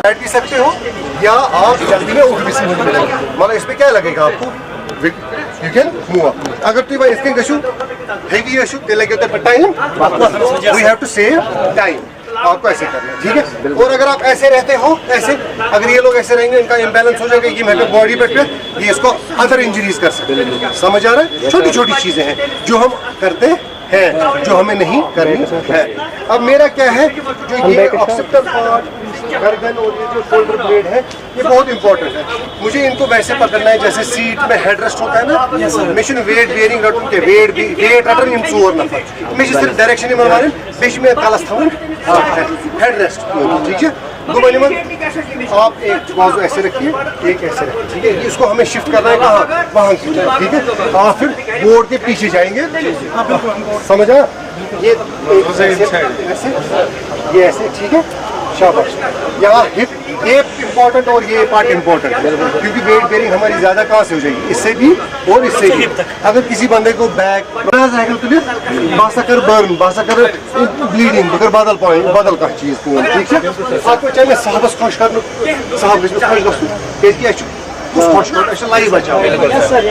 बैठ भी सकते हो या आप जल्दी में उठ भी सकते हो। मतलब इसमें क्या लगेगा आपको, यू कैन मूव अप। अगर तुम इसके गशु हेवी गशु ते लगे तो time, we have to save time. आपको ऐसे करना है, ठीक है। और अगर आप ऐसे रहते हो, ऐसे अगर ये लोग ऐसे रहेंगे, इनका इम्बैलेंस हो जाएगा, ये मेरे बॉडी पे ये इसको अदर इंजरीज कर सकते हैं। समझ आ रहा है? छोटी छोटी चीजें हैं जो हम करते हैं, जो हमें नहीं करनी है। अब मेरा क्या है, जो ये ऑक्सीपिटल पार्ट, गर्दन और ये जो शोल्डर ब्लेड है, ये बहुत इंपॉर्टेंट है। मुझे इनको वैसे पकड़ना है जैसे सीट में हेडरेस्ट होता है ना, मिशन वेट बेयरिंग रटूं के वेट रटन इन 4 नफर मैं सिर्फ डायरेक्शन मारे बीच में कलस थवन हेडरेस्ट, ठीक है। आप एक बाजू ऐसे रखिए, एक ऐसे रखिए, ठीक है। इसको हमें शिफ्ट करना है कहाँ, वहाँ, ठीक है। आप फिर बोर्ड के पीछे जाएंगे, समझा? ये ऐसे, ठीक है, शाबाश। यहाँ हिप इम्पोर्टेंट और ये पार्ट इम्पोर्टेंट, क्योंकि वेट बेयरिंग हमारी ज्यादा कहाँ से हो जाएगी, इससे भी और इससे भी। अगर किसी बंदे को बैक बासा कर ब्लीडिंग बगर बदल कह चीज, ठीक है। आपको चाहिए साहबस खुश कर, साहब खुश खुश लाइफ बचाओ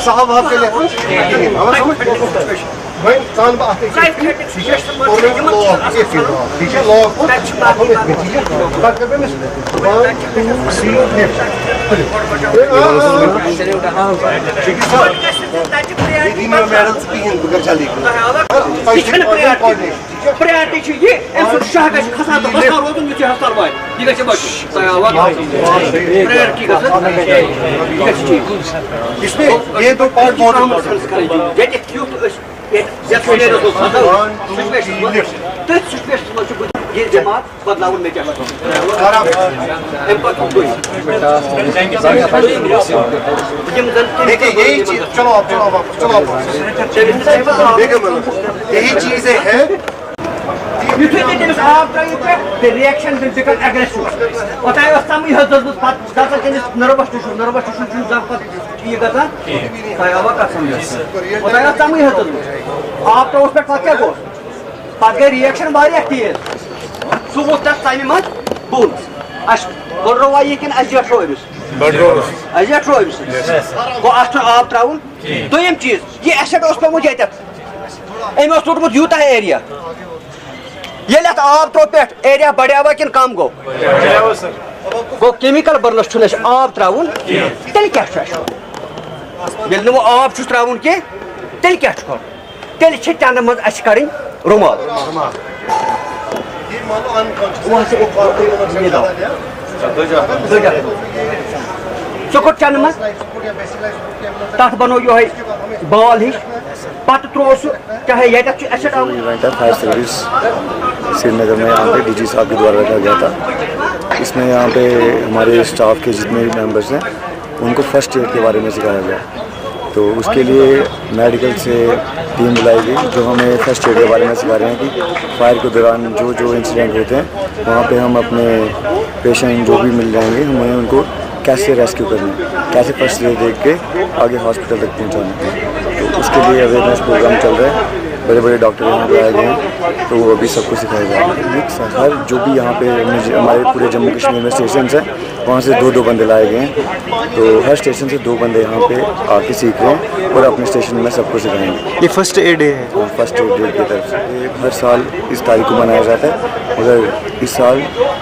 साहब आपके लिए, कान ठीक है, लॉक इसमें ये दो पार्ट बहुत देखिए यही चीज, चलो आप यही चीजें हैं। Reaction will become aggressive. What I was telling you, that's nervous tissue ये गता काय आवा का समझ what I was telling you, आप तो उस पर क्या को पास के रिएक्शन बारी आती है सुबह तक टाइम मत बोल अश बड़वा ये किन अजट्रोइस को आस्टर आप ट्राउन दो यम चीज ये एसिड उस पे मुझे तक एमस टोटमुत यूता है एरिया ये लत आप तो पे एरिया बढ़ावा किन काम गो गो केमिकल बर्नस छुनस आप ट्राउन तेल क्या छ बिल नो आप छु ट्राउन के तेल क्या छ तेल छ तन मज अस करिन रुमाल ये मानो अनकॉन्शियस एक बात ये दो चुकुट चन मज तथ बनो यो है बॉल ही पत त्रोस चाहे ये तक एसिड आउट इवेंट है फायर सर्विस श्रीनगर में, यहाँ पे डीजी साहब के द्वारा रखा गया था। इसमें यहाँ पे हमारे स्टाफ के जितने भी मेंबर्स हैं उनको फर्स्ट एड के बारे में सिखाया गया। तो उसके लिए मेडिकल से टीम बुलाई गई जो हमें फर्स्ट एड के बारे में सिखा रहे हैं कि फायर के दौरान जो इंसिडेंट होते हैं वहाँ पे हम अपने पेशेंट जो भी मिल जाएंगे हमें उनको कैसे रेस्क्यू करना है, कैसे फर्स्ट एड दे के आगे हॉस्पिटल तक पहुँचाना है। तो उसके लिए अवेयरनेस प्रोग्राम चल रहा है, बड़े बड़े डॉक्टर यहाँ पे आए गए हैं, तो वो अभी सबको सिखाया जाएगा। हर जो भी यहाँ पे हमारे पूरे जम्मू कश्मीर में स्टेशन हैं वहाँ से 2-2 बंदे लाए गए हैं। तो हर स्टेशन से 2 बंदे यहाँ पे आके सीख रहे हैं और अपने स्टेशन में सबको सिखाएंगे। ये फर्स्ट एड है? फर्स्ट एड डे की तरफ से हर साल इस तारीख को मनाया जाता है, मगर इस साल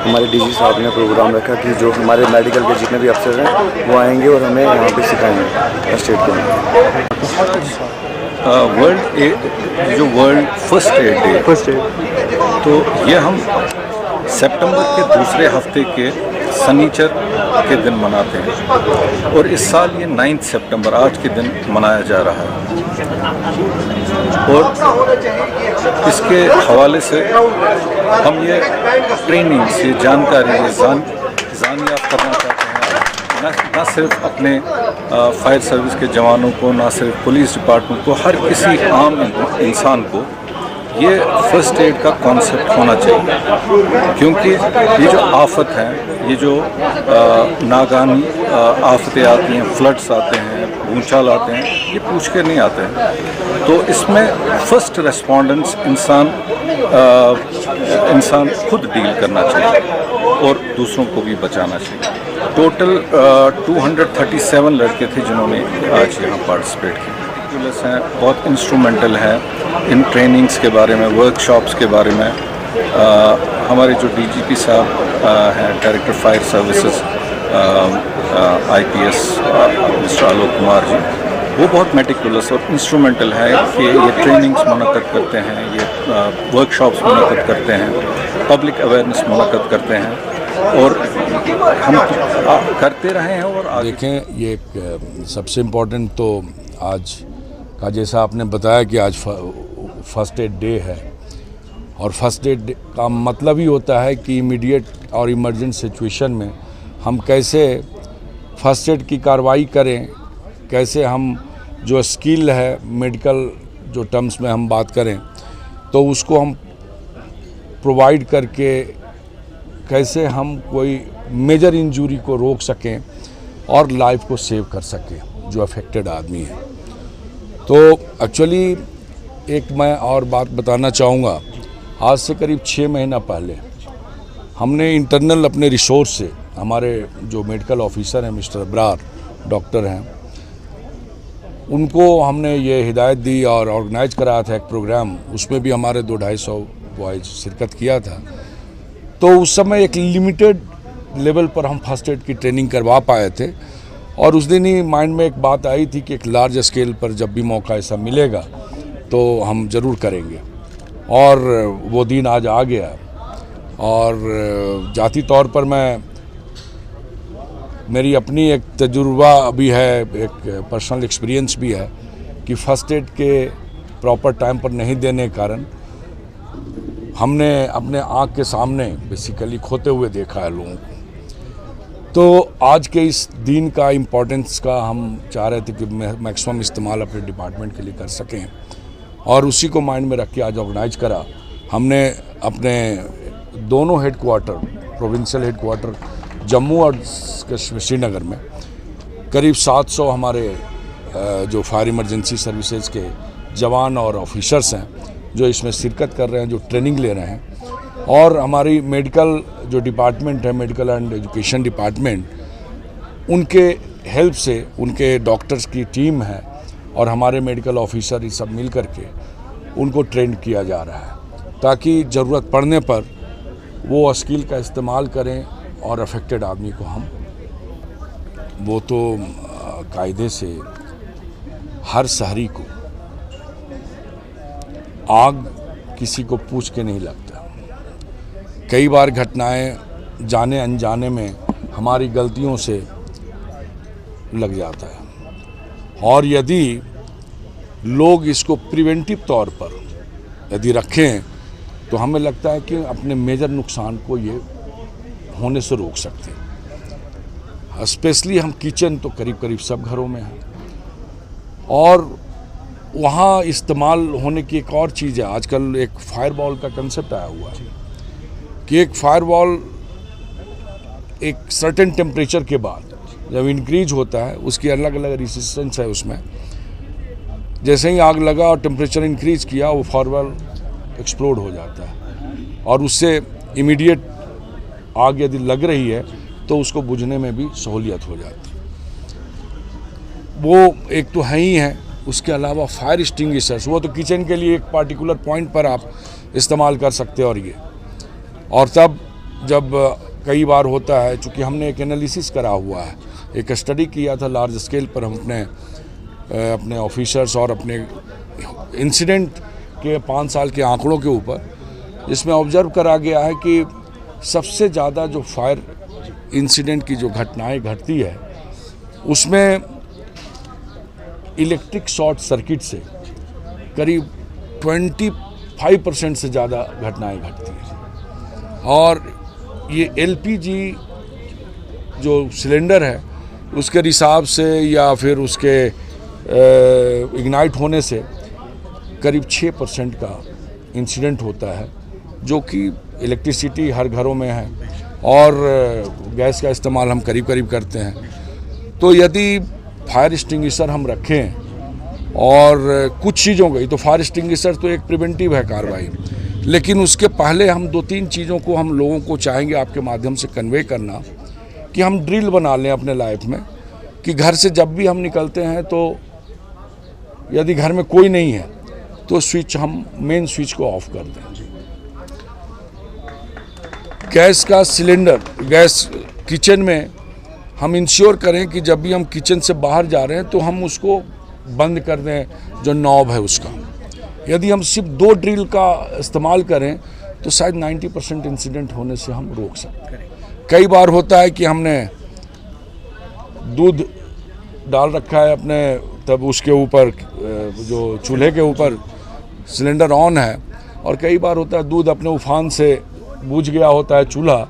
हमारे डीजी साहब ने प्रोग्राम रखा कि जो हमारे मेडिकल के जितने भी अफसर हैं वो आएंगे और हमें यहाँ पे सिखाएंगे फर्स्ट एड करना। वर्ल्ड फर्स्ट एड डे तो ये हम सितंबर के दूसरे हफ्ते के शनिचर के दिन मनाते हैं और इस साल ये 9 सितंबर आज के दिन मनाया जा रहा है। और इसके हवाले से हम ये ट्रेनिंग से जानकारी जानियाब करना चाहते हैं, न सिर्फ अपने फायर सर्विस के जवानों को, ना सिर्फ पुलिस डिपार्टमेंट को, हर किसी आम इंसान को ये फर्स्ट एड का कॉन्सेप्ट होना चाहिए। क्योंकि ये जो आफत हैं, ये जो नागानी आफतें आती हैं, फ्लड्स आते हैं, भूचाल आते हैं, ये पूछ के नहीं आते हैं। तो इसमें फर्स्ट रेस्पॉन्डेंट्स इंसान खुद डील करना चाहिए और दूसरों को भी बचाना चाहिए। टोटल 237 लड़के थे जिन्होंने आज यहाँ पार्टिसिपेट किया। हैं बहुत इंस्ट्रूमेंटल है इन ट्रेनिंग्स के बारे में, वर्कशॉप्स के बारे में। हमारे जो डीजीपी साहब हैं, director fire services IPS mister Alok Kumar ji, वो बहुत मेटिकुलस और इंस्ट्रूमेंटल है कि ये ट्रेनिंग्स मुनक़्क़द करते हैं, ये वर्कशॉप्स मुनक़्क़द करते हैं, पब्लिक अवेयरनेस मुनक़्क़द करते हैं और हम करते रहे हैं। और देखें, ये सबसे इम्पोर्टेंट तो आज का जैसा आपने बताया कि आज फर्स्ट एड डे है, और फर्स्ट एड का मतलब ही होता है कि इमीडिएट और इमरजेंट सिचुएशन में हम कैसे फर्स्ट एड की कार्रवाई करें, कैसे हम जो स्किल है मेडिकल जो टर्म्स में हम बात करें तो उसको हम प्रोवाइड करके कैसे हम कोई मेजर इंजरी को रोक सकें और लाइफ को सेव कर सकें जो अफेक्टेड आदमी है। तो एक्चुअली एक मैं और बात बताना चाहूँगा, आज से करीब 6 महीना पहले हमने इंटरनल अपने रिसोर्स से, हमारे जो मेडिकल ऑफिसर हैं मिस्टर अब्रार डॉक्टर हैं, उनको हमने ये हिदायत दी और ऑर्गेनाइज कराया था एक प्रोग्राम, उसमें भी हमारे 200-250 बॉयज़ शिरकत किया था। तो उस समय एक लिमिटेड लेवल पर हम फर्स्ट एड की ट्रेनिंग करवा पाए थे, और उस दिन ही माइंड में एक बात आई थी कि एक लार्ज स्केल पर जब भी मौका ऐसा मिलेगा तो हम ज़रूर करेंगे, और वो दिन आज आ गया। और जाती तौर पर मेरी अपनी एक तजुर्बा भी है, एक पर्सनल एक्सपीरियंस भी है कि फ़र्स्ट एड के प्रॉपर टाइम पर नहीं देने के कारण हमने अपने आँख के सामने बेसिकली खोते हुए देखा है लोगों को। तो आज के इस दिन का इम्पोर्टेंस का हम चाह रहे थे कि मैक्सिमम इस्तेमाल अपने डिपार्टमेंट के लिए कर सकें, और उसी को माइंड में रख के आज ऑर्गेनाइज करा। हमने अपने दोनों हेडक्वार्टर, प्रोविंशियल हेडक्वार्टर जम्मू और श्रीनगर में करीब 700 हमारे जो फायर इमरजेंसी सर्विसेज के जवान और ऑफिसर्स हैं जो इसमें शिरकत कर रहे हैं, जो ट्रेनिंग ले रहे हैं, और हमारी मेडिकल जो डिपार्टमेंट है, मेडिकल एंड एजुकेशन डिपार्टमेंट, उनके हेल्प से, उनके डॉक्टर्स की टीम है और हमारे मेडिकल ऑफिसर ये सब मिल करके उनको ट्रेन किया जा रहा है ताकि ज़रूरत पड़ने पर वो स्किल का इस्तेमाल करें और अफेक्टेड आदमी को हम, वो तो कायदे से हर शहरी को आग किसी को पूछ के नहीं लगता। कई बार घटनाएं जाने अनजाने में हमारी गलतियों से लग जाता है, और यदि लोग इसको प्रिवेंटिव तौर पर यदि रखें तो हमें लगता है कि अपने मेजर नुकसान को ये होने से रोक सकते हैं। स्पेशली हम किचन तो करीब करीब सब घरों में हैं, और वहाँ इस्तेमाल होने की एक और चीज़ है। आजकल एक फायरबॉल का कंसेप्ट आया हुआ है कि एक फायरबॉल एक सर्टेन टेम्परेचर के बाद जब इंक्रीज होता है, उसकी अलग अलग रेजिस्टेंस है उसमें। जैसे ही आग लगा और टेम्परेचर इंक्रीज किया, वो फायरबॉल एक्सप्लोड हो जाता है, और उससे इमीडिएट आग यदि लग रही है तो उसको बुझने में भी सहूलियत हो जाती है। वो एक तो है ही है। उसके अलावा फायर एक्सटिंग्विशर्स, वो तो किचन के लिए एक पार्टिकुलर पॉइंट पर आप इस्तेमाल कर सकते हैं। और ये, और तब जब कई बार होता है, चूँकि हमने एक एनालिसिस करा हुआ है, एक स्टडी किया था लार्ज स्केल पर, हम अपने ऑफिसर्स और अपने इंसिडेंट के 5 साल के आंकड़ों के ऊपर, जिसमें ऑब्जर्व करा गया है कि सबसे ज़्यादा जो फायर इंसिडेंट की जो घटनाएं घटती है, उसमें इलेक्ट्रिक शॉर्ट सर्किट से करीब 25% से ज़्यादा घटनाएं घटती हैं। और ये LPG जो सिलेंडर है उसके हिसाब से या फिर उसके इग्नाइट होने से करीब 6% का इंसिडेंट होता है, जो कि इलेक्ट्रिसिटी हर घरों में है और गैस का इस्तेमाल हम करीब करीब करते हैं। तो यदि फायर एक्सटिंग्विशर हम रखें और कुछ चीज़ों को, तो फायर एक्सटिंग्विशर तो एक प्रिवेंटिव है कार्रवाई, लेकिन उसके पहले हम 2-3 चीज़ों को हम लोगों को चाहेंगे आपके माध्यम से कन्वे करना कि हम ड्रिल बना लें अपने लाइफ में कि घर से जब भी हम निकलते हैं तो यदि घर में कोई नहीं है तो स्विच, हम मेन स्विच को ऑफ कर दें। गैस का सिलेंडर, गैस किचन में हम इंश्योर करें कि जब भी हम किचन से बाहर जा रहे हैं तो हम उसको बंद कर दें, जो नॉब है उसका। यदि हम सिर्फ 2 ड्रिल का इस्तेमाल करें तो शायद 90% इंसिडेंट होने से हम रोक सकते हैं। कई बार होता है कि हमने दूध डाल रखा है अपने, तब उसके ऊपर जो चूल्हे के ऊपर सिलेंडर ऑन है, और कई बार होता है दूध अपने उफान से बुझ गया होता है चूल्हा,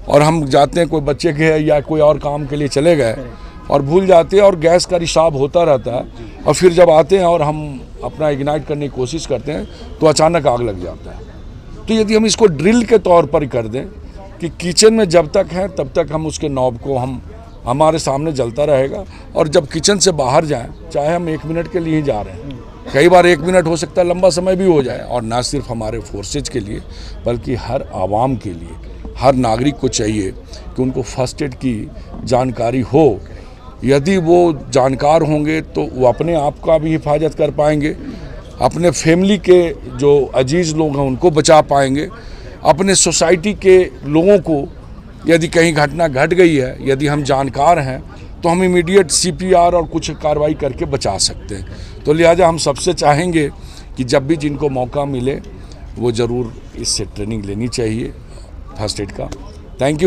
और हम जाते हैं कोई बच्चे के या कोई और काम के लिए चले गए और भूल जाते हैं और गैस का रिसाव होता रहता है, और फिर जब आते हैं और हम अपना इग्नाइट करने की कोशिश करते हैं तो अचानक आग लग जाता है। तो यदि हम इसको ड्रिल के तौर पर कर दें कि किचन में जब तक हैं तब तक हम उसके नॉब को हमारे सामने जलता रहेगा, और जब किचन से बाहर जाएं, चाहे हम 1 मिनट के लिए ही जा रहे हैं, कई बार 1 मिनट हो सकता है, लंबा समय भी हो जाए, और ना सिर्फ हमारे फोर्सेज के लिए बल्कि हर आवाम के लिए, हर नागरिक को चाहिए कि उनको फर्स्ट एड की जानकारी हो। यदि वो जानकार होंगे तो वो अपने आप का भी हिफाजत कर पाएंगे, अपने फैमिली के जो अजीज़ लोग हैं उनको बचा पाएंगे, अपने सोसाइटी के लोगों को यदि कहीं घटना घट गई है, यदि हम जानकार हैं तो हम इमीडिएट CPR और कुछ कार्रवाई करके बचा सकते हैं। तो लिहाजा हम सबसे चाहेंगे कि जब भी जिनको मौका मिले वो ज़रूर इससे ट्रेनिंग लेनी चाहिए फर्स्ट एड का। Thank you.